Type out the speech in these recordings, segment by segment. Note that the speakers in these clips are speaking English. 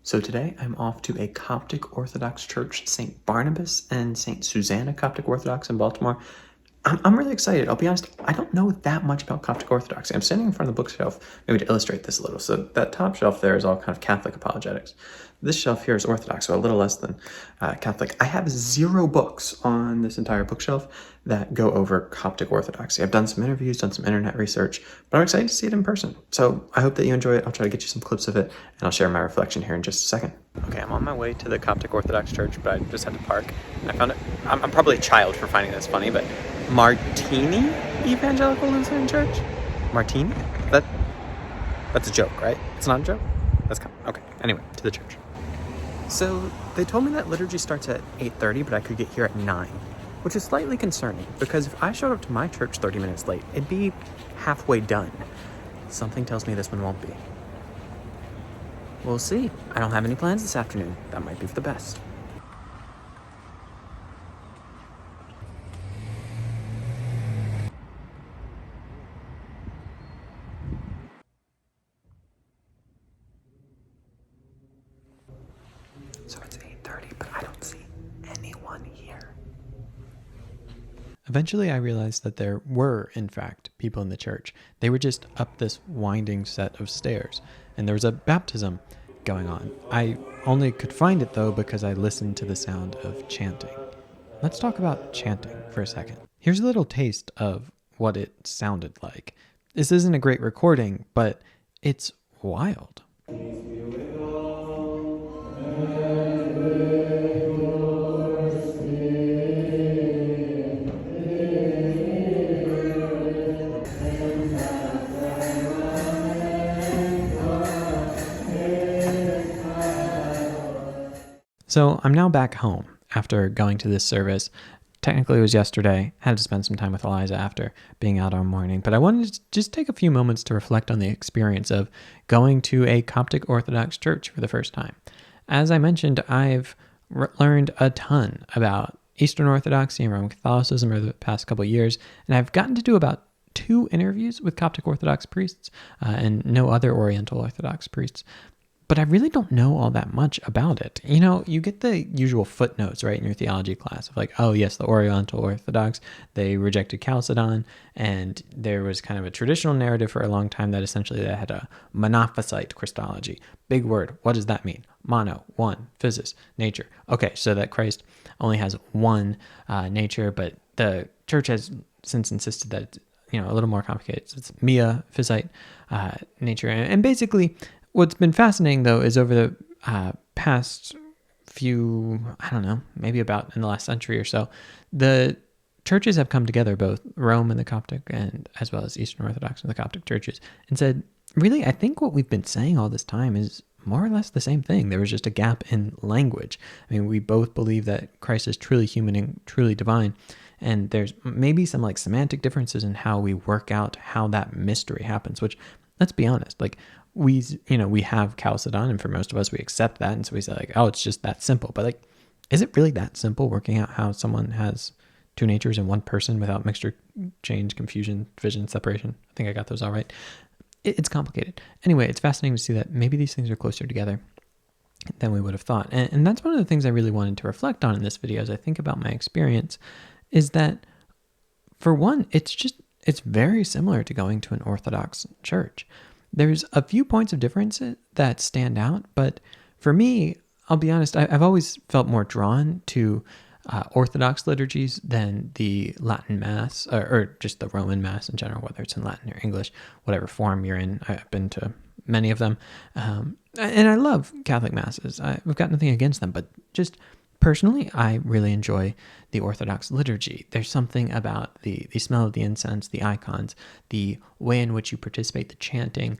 So today I'm off to a Coptic Orthodox Church, St. Barnabas and St. Susanna Coptic Orthodox in Baltimore. I'm really excited. I'll be honest, I don't know that much about Coptic Orthodoxy. I'm standing in front of the bookshelf, maybe to illustrate this a little. So that top shelf there is all kind of Catholic apologetics. This shelf here is Orthodox, so a little less than Catholic. I have 0 books on this entire bookshelf that go over Coptic Orthodoxy. I've done some interviews, done some internet research, but I'm excited to see it in person. So I hope that you enjoy it. I'll try to get you some clips of it, and I'll share my reflection here in just a second. Okay, I'm on my way to the Coptic Orthodox Church, but I just had to park. And I found it, I'm probably a child for finding this funny, but Martini Evangelical Lutheran Church? Martini? That's a joke, right? It's not a joke? Okay. Anyway, to the church. So they told me that liturgy starts at 8:30, but I could get here at 9, which is slightly concerning because if I showed up to my church 30 minutes late, it'd be halfway done. Something tells me this one won't be. We'll see. I don't have any plans this afternoon. That might be for the best. So it's 8:30, but I don't see anyone here. Eventually, I realized that there were, in fact, people in the church. They were just up this winding set of stairs, and there was a baptism going on. I only could find it, though, because I listened to the sound of chanting. Let's talk about chanting for a second. Here's a little taste of what it sounded like. This isn't a great recording, but it's wild. So I'm now back home after going to this service. Technically it was yesterday. Had to spend some time with Eliza after being out all morning. But I wanted to just take a few moments to reflect on the experience of going to a Coptic Orthodox church for the first time. As I mentioned, I've learned a ton about Eastern Orthodoxy and Roman Catholicism over the past couple of years, and I've gotten to do about 2 interviews with Coptic Orthodox priests and no other Oriental Orthodox priests. But I really don't know all that much about it. You know, you get the usual footnotes, right, in your theology class of like, oh, yes, the Oriental Orthodox, they rejected Chalcedon, and there was kind of a traditional narrative for a long time that essentially they had a monophysite Christology. Big word. What does that mean? Mono, one, physis, nature. Okay, so that Christ only has one nature, but the church has since insisted that it's, a little more complicated. So it's mia, physite nature. And basically, what's been fascinating, though, is over the past few, maybe about in the last century or so, the churches have come together, both Rome and the Coptic, and as well as Eastern Orthodox and the Coptic churches, and said, really, I think what we've been saying all this time is more or less the same thing. There was just a gap in language. I mean, we both believe that Christ is truly human and truly divine, and there's maybe some like semantic differences in how we work out how that mystery happens, which, let's be honest, like, we have Chalcedon, and for most of us, we accept that. And so we say like, oh, it's just that simple. But like, is it really that simple working out how someone has 2 natures in one person without mixture, change, confusion, division, separation? I think I got those all right. It's complicated. Anyway, it's fascinating to see that maybe these things are closer together than we would have thought. And that's one of the things I really wanted to reflect on in this video as I think about my experience, is that for one, it's very similar to going to an Orthodox church. There's a few points of difference that stand out, but for me, I'll be honest, I've always felt more drawn to Orthodox liturgies than the Latin Mass, or just the Roman Mass in general, whether it's in Latin or English, whatever form you're in. I've been to many of them, and I love Catholic Masses. I've got nothing against them, but just personally, I really enjoy the Orthodox liturgy. There's something about the smell of the incense, the icons, the way in which you participate, the chanting.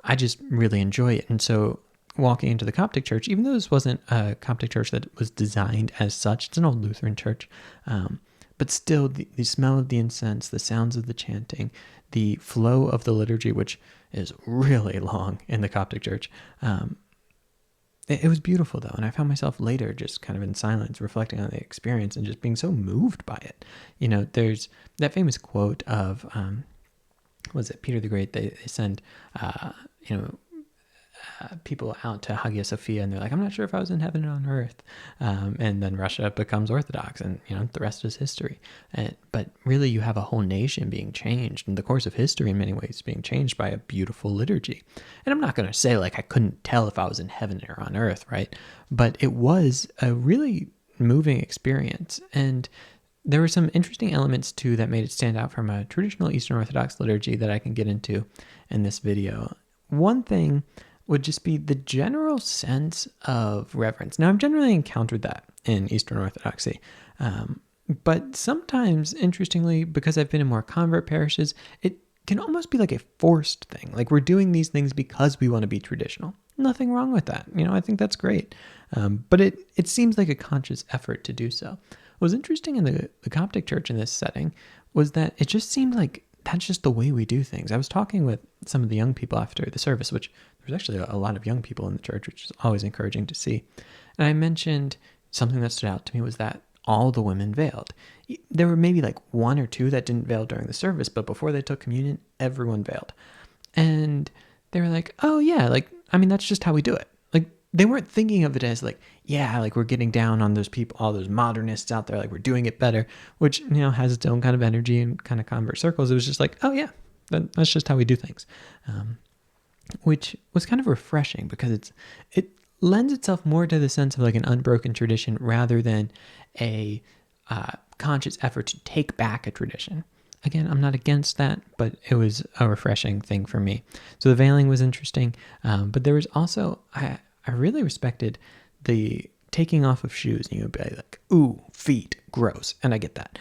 I just really enjoy it. And so walking into the Coptic church, even though this wasn't a Coptic church that was designed as such, it's an old Lutheran church, but still the smell of the incense, the sounds of the chanting, the flow of the liturgy, which is really long in the Coptic church, it was beautiful, though, and I found myself later just kind of in silence, reflecting on the experience and just being so moved by it. There's that famous quote of, was it Peter the Great? They send, people out to Hagia Sophia, and they're like, I'm not sure if I was in heaven or on earth. And then Russia becomes Orthodox, and the rest is history. But really, you have a whole nation being changed, and the course of history in many ways being changed by a beautiful liturgy. And I'm not going to say like I couldn't tell if I was in heaven or on earth, right? But it was a really moving experience, and there were some interesting elements too that made it stand out from a traditional Eastern Orthodox liturgy that I can get into in this video. One thing would just be the general sense of reverence. Now, I've generally encountered that in Eastern Orthodoxy, but sometimes, interestingly, because I've been in more convert parishes, it can almost be like a forced thing. Like we're doing these things because we want to be traditional. Nothing wrong with that. I think that's great. But it seems like a conscious effort to do so. What was interesting in the Coptic church in this setting was that it just seemed like that's just the way we do things. I was talking with some of the young people after the service, which there's actually a lot of young people in the church, which is always encouraging to see. And I mentioned something that stood out to me was that all the women veiled. There were maybe like one or two that didn't veil during the service, but before they took communion, everyone veiled. And they were like, oh yeah, that's just how we do it. They weren't thinking of it as like, yeah, like we're getting down on those people, all those modernists out there, like we're doing it better, which, has its own kind of energy and kind of convert circles. It was just like, oh yeah, that's just how we do things. Which was kind of refreshing because it lends itself more to the sense of like an unbroken tradition rather than a conscious effort to take back a tradition. Again, I'm not against that, but it was a refreshing thing for me. So the veiling was interesting, but there was also, I really respected the taking off of shoes, and you would be like, ooh, feet, gross. And I get that.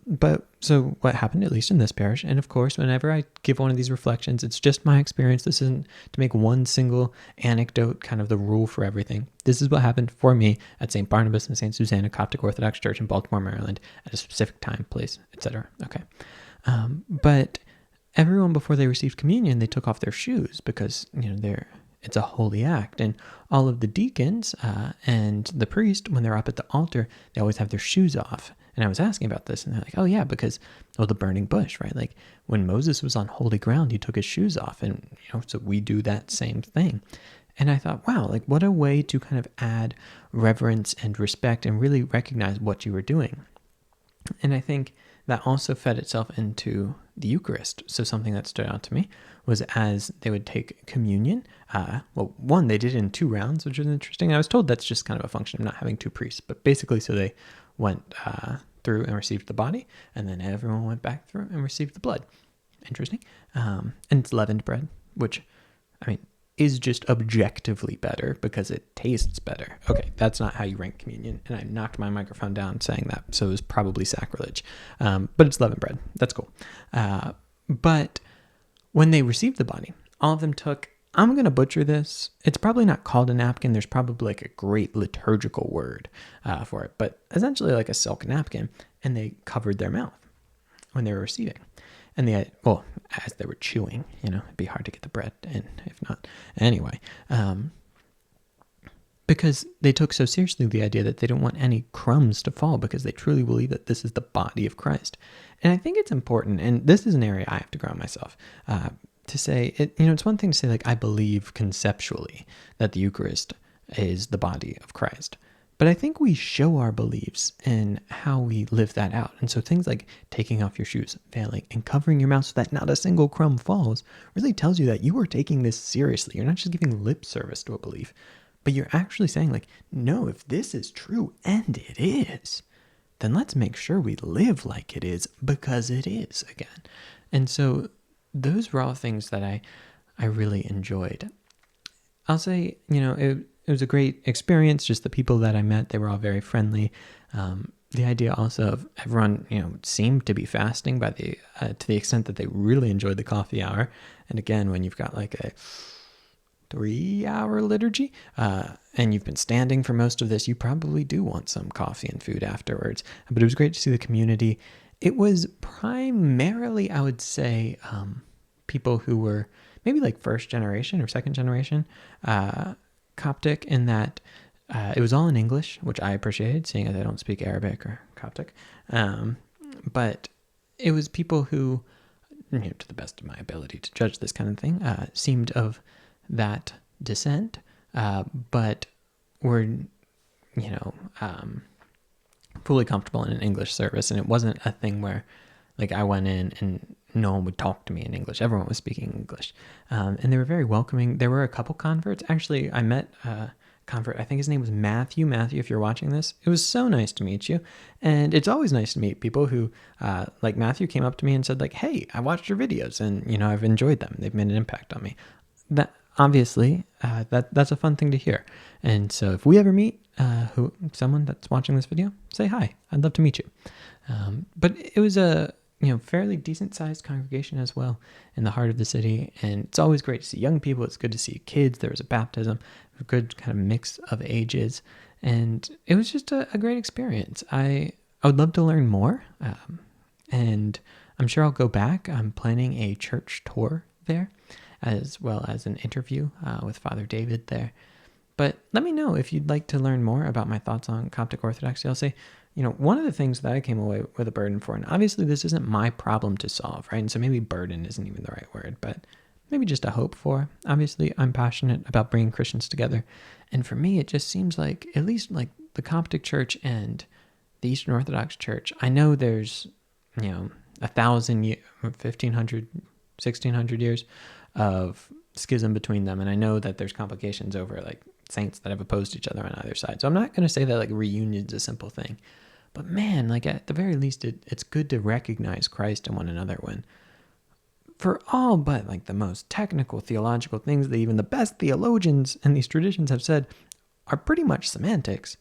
But so what happened, at least in this parish, and of course, whenever I give one of these reflections, it's just my experience. This isn't to make one single anecdote kind of the rule for everything. This is what happened for me at St. Barnabas and St. Susanna Coptic Orthodox Church in Baltimore, Maryland, at a specific time, place, etc. Okay. But everyone, before they received communion, they took off their shoes because, it's a holy act. And all of the deacons and the priest, when they're up at the altar, they always have their shoes off. And I was asking about this, and they're like, oh yeah, because the burning bush, right? Like when Moses was on holy ground, he took his shoes off. And, so we do that same thing. And I thought, wow, like what a way to kind of add reverence and respect and really recognize what you were doing. And I think that also fed itself into the Eucharist. So something that stood out to me was as they would take communion, one, they did it in 2 rounds, which was interesting. I was told that's just kind of a function of not having 2 priests, but basically so they went through and received the body, and then everyone went back through and received the blood. Interesting. And it's leavened bread, which, is just objectively better because it tastes better. Okay, that's not how you rank communion. And I knocked my microphone down saying that, so it was probably sacrilege. But it's leavened bread. That's cool. But when they received the body, all of them took, I'm going to butcher this. It's probably not called a napkin. There's probably like a great liturgical word for it, but essentially like a silk napkin, and they covered their mouth when they were receiving. And as they were chewing, it'd be hard to get the bread in if not. Anyway, because they took so seriously the idea that they don't want any crumbs to fall because they truly believe that this is the body of Christ. And I think it's important, and this is an area I have to ground myself, to say, it's one thing to say, like, I believe conceptually that the Eucharist is the body of Christ. But I think we show our beliefs in how we live that out. And so things like taking off your shoes, veiling, and covering your mouth so that not a single crumb falls really tells you that you are taking this seriously. You're not just giving lip service to a belief, but you're actually saying like, no, if this is true, and it is, then let's make sure we live like it is because it is again. And so those were all things that I really enjoyed. I'll say, it was a great experience. Just the people that I met, they were all very friendly. The idea also of everyone, seemed to be fasting by to the extent that they really enjoyed the coffee hour. And again, when you've got like a 3-hour liturgy, and you've been standing for most of this, you probably do want some coffee and food afterwards. But it was great to see the community. It was primarily, I would say, people who were maybe like first generation or second generation Coptic, in that it was all in English, which I appreciated, seeing as I don't speak Arabic or Coptic. But it was people who, to the best of my ability to judge this kind of thing, seemed of that dissent, but were, fully comfortable in an English service. And it wasn't a thing where like I went in and no one would talk to me in English. Everyone was speaking English. And they were very welcoming. There were a couple converts. Actually, I met a convert. I think his name was Matthew. Matthew, if you're watching this, it was so nice to meet you. And it's always nice to meet people who, like Matthew came up to me and said like, hey, I watched your videos and, I've enjoyed them. They've made an impact on me. That obviously, that's a fun thing to hear. And so if we ever meet someone that's watching this video, say hi. I'd love to meet you. But it was a fairly decent sized congregation as well in the heart of the city. And it's always great to see young people. It's good to see kids. There was a baptism, a good kind of mix of ages. And it was just a great experience. I would love to learn more. And I'm sure I'll go back. I'm planning a church tour there, as well as an interview with Father David there. But let me know if you'd like to learn more about my thoughts on Coptic Orthodoxy. I'll say, one of the things that I came away with a burden for, and obviously this isn't my problem to solve, right? And so maybe burden isn't even the right word, but maybe just a hope for. Obviously, I'm passionate about bringing Christians together. And for me, it just seems like, at least like the Coptic Church and the Eastern Orthodox Church, I know there's, 1,000, 1,500, 1,600 years of schism between them. And I know that there's complications over like saints that have opposed each other on either side. So I'm not going to say that like reunion's a simple thing, but man, like at the very least, it's good to recognize Christ in one another when for all but like the most technical theological things that even the best theologians and these traditions have said are pretty much semantics.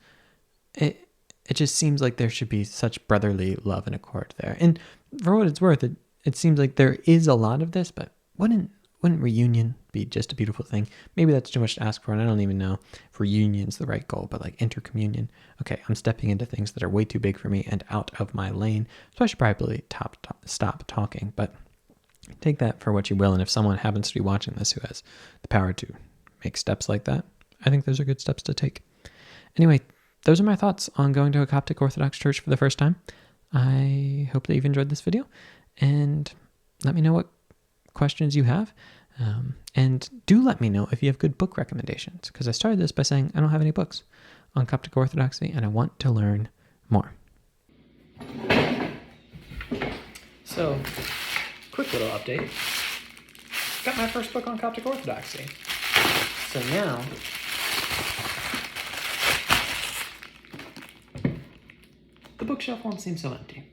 It just seems like there should be such brotherly love and accord there. And for what it's worth, it seems like there is a lot of this, but wouldn't reunion be just a beautiful thing? Maybe that's too much to ask for, and I don't even know if reunion's the right goal, but like intercommunion. Okay, I'm stepping into things that are way too big for me and out of my lane, so I should probably stop talking, but take that for what you will, and if someone happens to be watching this who has the power to make steps like that, I think those are good steps to take. Anyway, those are my thoughts on going to a Coptic Orthodox church for the first time. I hope that you've enjoyed this video, and let me know what questions you have. And do let me know if you have good book recommendations, because I started this by saying I don't have any books on Coptic Orthodoxy and I want to learn more. So, quick little update. Got my first book on Coptic Orthodoxy. So now, the bookshelf won't seem so empty.